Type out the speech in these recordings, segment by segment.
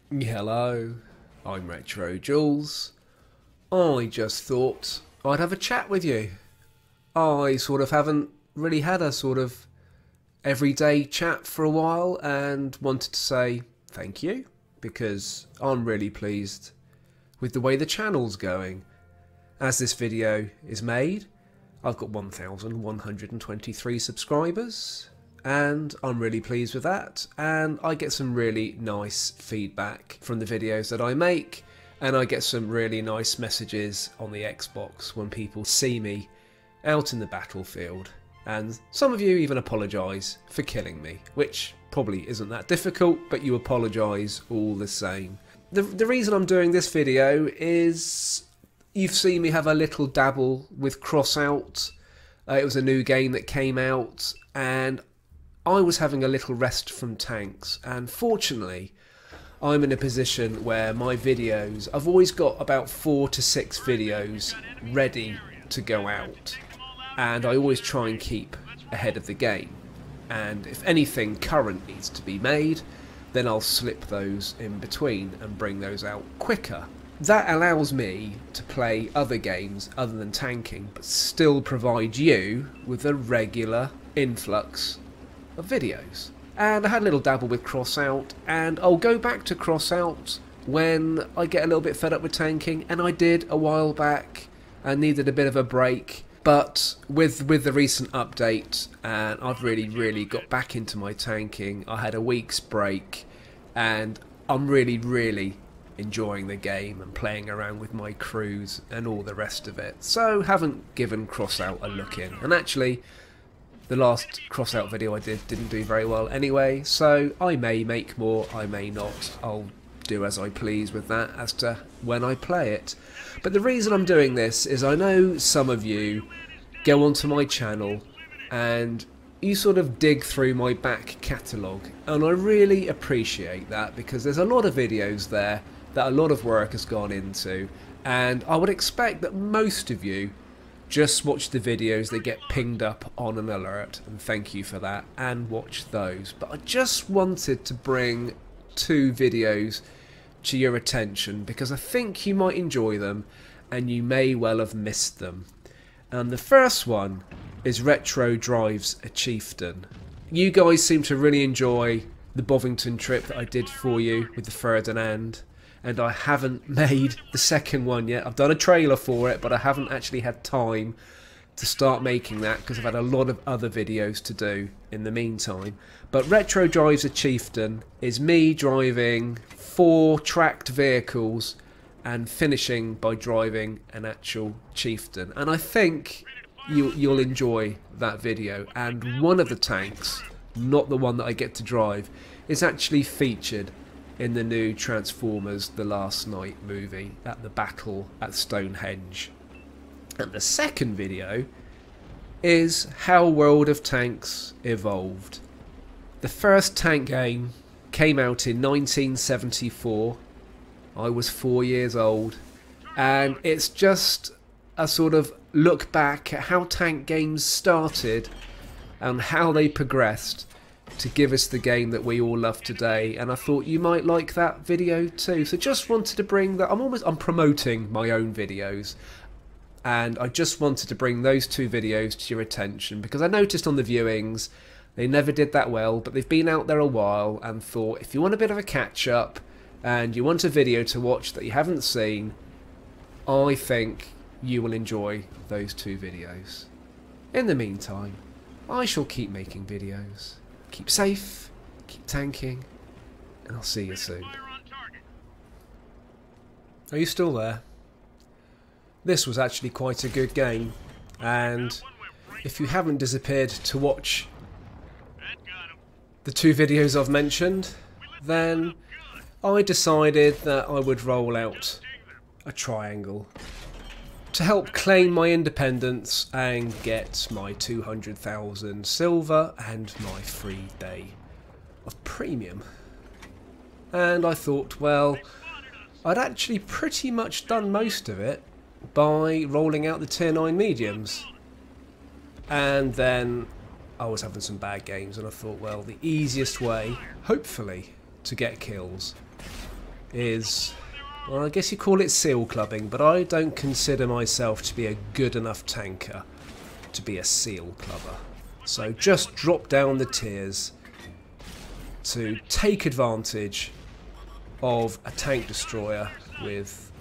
Hello, I'm RetroJules. I just thought I'd have a chat with you. I sort of haven't really had a sort of everyday chat for a while and wanted to say thank you because I'm really pleased with the way the channel's going. As this video is made, I've got 1,123 subscribers. And I'm really pleased with that, and I get some really nice feedback from the videos that I make, and I get some really nice messages on the Xbox when people see me out in the battlefield, and some of you even apologise for killing me, which probably isn't that difficult, but you apologise all the same. The reason I'm doing this video is you've seen me have a little dabble with Crossout. It was a new game that came out, and I was having a little rest from tanks, and fortunately I'm in a position where my videos, I've always got about 4 to 6 videos ready to go out, and I always try and keep ahead of the game, and if anything current needs to be made, then I'll slip those in between and bring those out quicker. That allows me to play other games other than tanking, but still provide you with a regular influx of videos. And I had a little dabble with Crossout, and I'll go back to Crossout when I get a little bit fed up with tanking, and I did a while back and needed a bit of a break, but with the recent update, and I've really got back into my tanking. I had a week's break and I'm really enjoying the game and playing around with my crews and all the rest of it, so haven't given Crossout a look in. And actually the last Crossout video I did didn't do very well anyway, so I may make more, I may not. I'll do as I please with that as to when I play it. But the reason I'm doing this is I know some of you go onto my channel and you sort of dig through my back catalogue, and I really appreciate that because there's a lot of videos there that a lot of work has gone into, and I would expect that most of you just watch the videos that get pinged up on an alert, and thank you for that, and watch those. But I just wanted to bring 2 videos to your attention because I think you might enjoy them and you may well have missed them. And the first one is Retro Drives a Chieftain. You guys seem to really enjoy the Bovington trip that I did for you with the Ferdinand, and I haven't made the second one yet. I've done a trailer for it, but I haven't actually had time to start making that because I've had a lot of other videos to do in the meantime. But Retro Drives a Chieftain is me driving 4 tracked vehicles and finishing by driving an actual chieftain. And I think you'll enjoy that video. And one of the tanks, not the one that I get to drive, is actually featured in the new Transformers The Last Night movie at the battle at Stonehenge. And the second video is how World of Tanks evolved. The first tank game came out in 1974. I was 4 years old, and it's just a sort of look back at how tank games started and how they progressed to give us the game that we all love today, and I thought you might like that video too. So just wanted to bring that. I'm promoting my own videos, and I just wanted to bring those 2 videos to your attention because I noticed on the viewings they never did that well, but they've been out there a while, and thought if you want a bit of a catch up and you want a video to watch that you haven't seen, I think you will enjoy those 2 videos. In the meantime, I shall keep making videos. Keep safe, keep tanking, and I'll see you soon. Are you still there? This was actually quite a good game, and if you haven't disappeared to watch the 2 videos I've mentioned, then I decided that I would roll out a triangle to help claim my independence and get my 200,000 silver and my free day of premium. And I thought, well, I'd actually pretty much done most of it by rolling out the tier 9 mediums. And then I was having some bad games, and I thought, well, the easiest way, hopefully, to get kills is, well, I guess you call it seal clubbing, but I don't consider myself to be a good enough tanker to be a seal clubber. So just drop down the tiers to take advantage of a tank destroyer with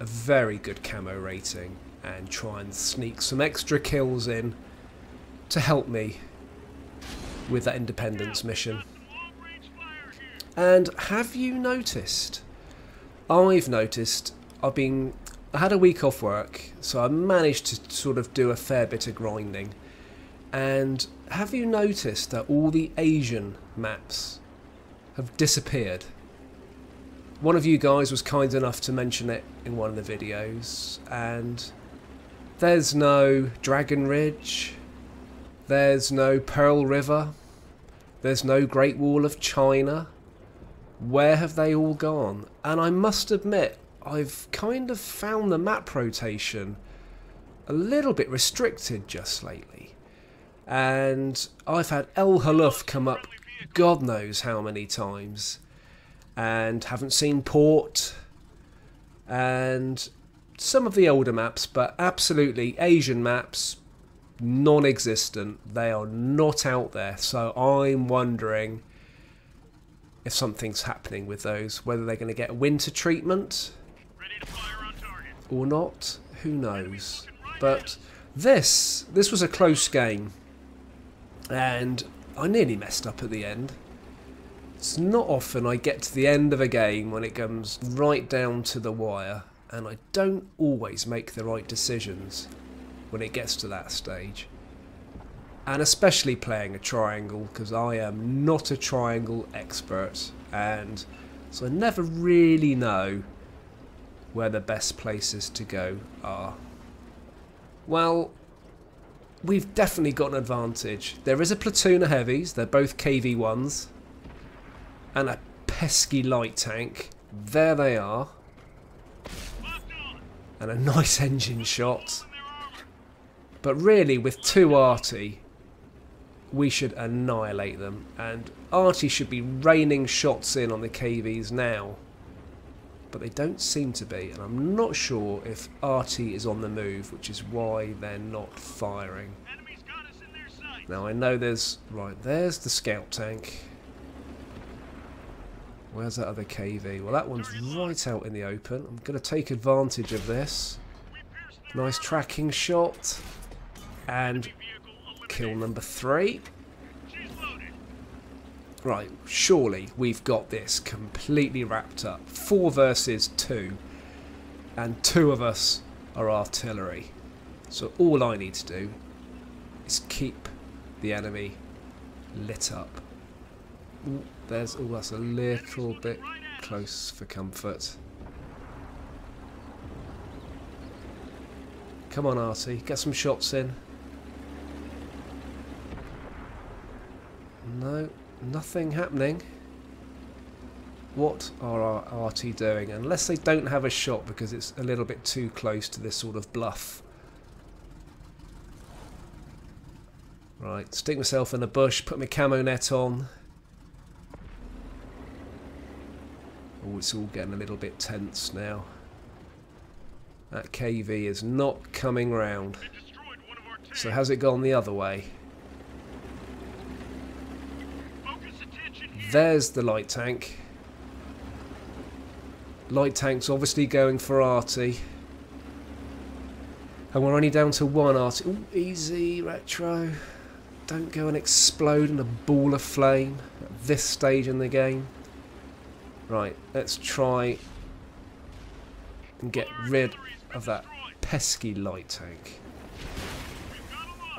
a very good camo rating and try and sneak some extra kills in to help me with that independence mission. And have you noticed? I've noticed I had a week off work, so I managed to sort of do a fair bit of grinding. And have you noticed that all the Asian maps have disappeared? One of you guys was kind enough to mention it in one of the videos, and there's no Dragon Ridge, there's no Pearl River, there's no Great Wall of China. Where have they all gone? And I must admit, I've kind of found the map rotation a little bit restricted just lately. And I've had El Haluf come up God knows how many times, and haven't seen Port and some of the older maps, but absolutely Asian maps non-existent. They are not out there, so I'm wondering if something's happening with those, whether they're going to get a winter treatment or not, who knows. But this was a close game, and I nearly messed up at the end. It's not often I get to the end of a game when it comes right down to the wire, and I don't always make the right decisions when it gets to that stage. And especially playing a triangle, because I am not a triangle expert, and so I never really know where the best places to go are. Well, we've definitely got an advantage. There is a platoon of heavies, they're both KV-1s, and a pesky light tank. There they are. And a nice engine shot. But really, with two arty, we should annihilate them. And arty should be raining shots in on the KVs now. But they don't seem to be. And I'm not sure if arty is on the move, which is why they're not firing. Now I know there's... Right, there's the scout tank. Where's that other KV? Well, that one's right out in the open. I'm going to take advantage of this. Nice tracking shot. And kill number 3. Right, surely we've got this completely wrapped up. 4 versus 2. And 2 of us are artillery. So all I need to do is keep the enemy lit up. Ooh, that's a little bit close for comfort. Come on, Artie, get some shots in. No, nothing happening. What are our RT doing? Unless they don't have a shot because it's a little bit too close to this sort of bluff. Right, stick myself in a bush, put my camo net on. Oh, it's all getting a little bit tense now. That KV is not coming round. So has it gone the other way? There's the light tank. Light tank's obviously going for arty. And we're only down to 1 arty. Ooh, easy, Retro. Don't go and explode in a ball of flame at this stage in the game. Right, let's try and get rid of that pesky light tank.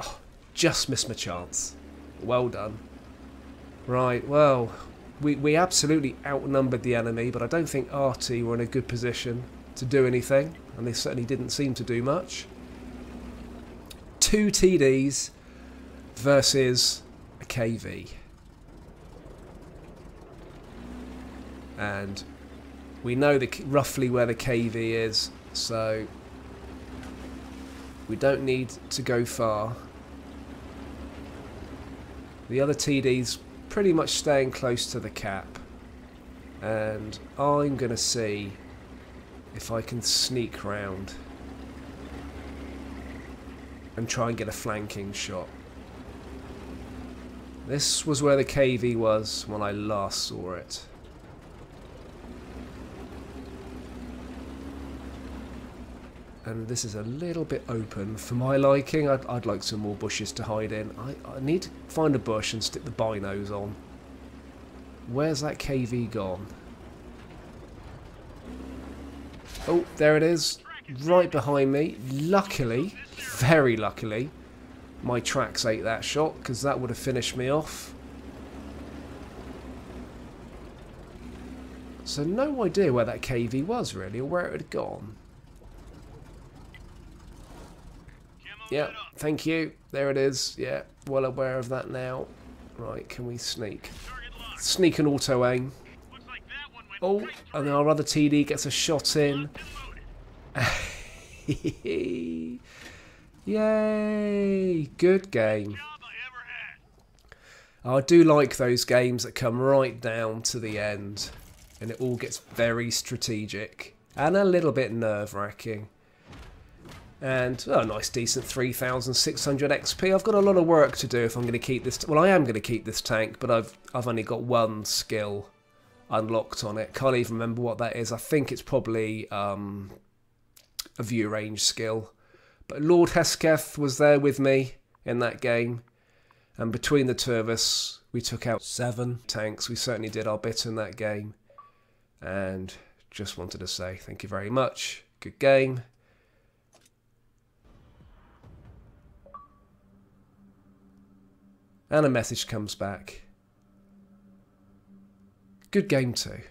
Oh, just missed my chance. Well done. Right, well, we absolutely outnumbered the enemy, but I don't think RT were in a good position to do anything, and they certainly didn't seem to do much. 2 TDs versus a KV. And we know roughly where the KV is, so we don't need to go far. The other TD's pretty much staying close to the cap, And I'm going to see if I can sneak round and try and get a flanking shot. This was where the KV was when I last saw it. And this is a little bit open for my liking. I'd like some more bushes to hide in. I need to find a bush and stick the binos on. Where's that KV gone? Oh, there it is. Right behind me. Luckily, very luckily, my tracks ate that shot, because that would have finished me off. So no idea where that KV was really, or where it had gone. Yeah, thank you. There it is. Yeah, well aware of that now. Right, can we sneak? Sneak and auto aim. Oh, and our other TD gets a shot in. Yay! Good game. I do like those games that come right down to the end and it all gets very strategic and a little bit nerve-wracking. And a nice decent 3,600 XP. I've got a lot of work to do if I'm going to keep this. Well, I am going to keep this tank, but I've only got one skill unlocked on it. Can't even remember what that is. I think it's probably a view range skill. But Lord Hesketh was there with me in that game, and between the two of us, we took out 7 tanks. We certainly did our bit in that game, and just wanted to say thank you very much. Good game. And a message comes back. Good game too.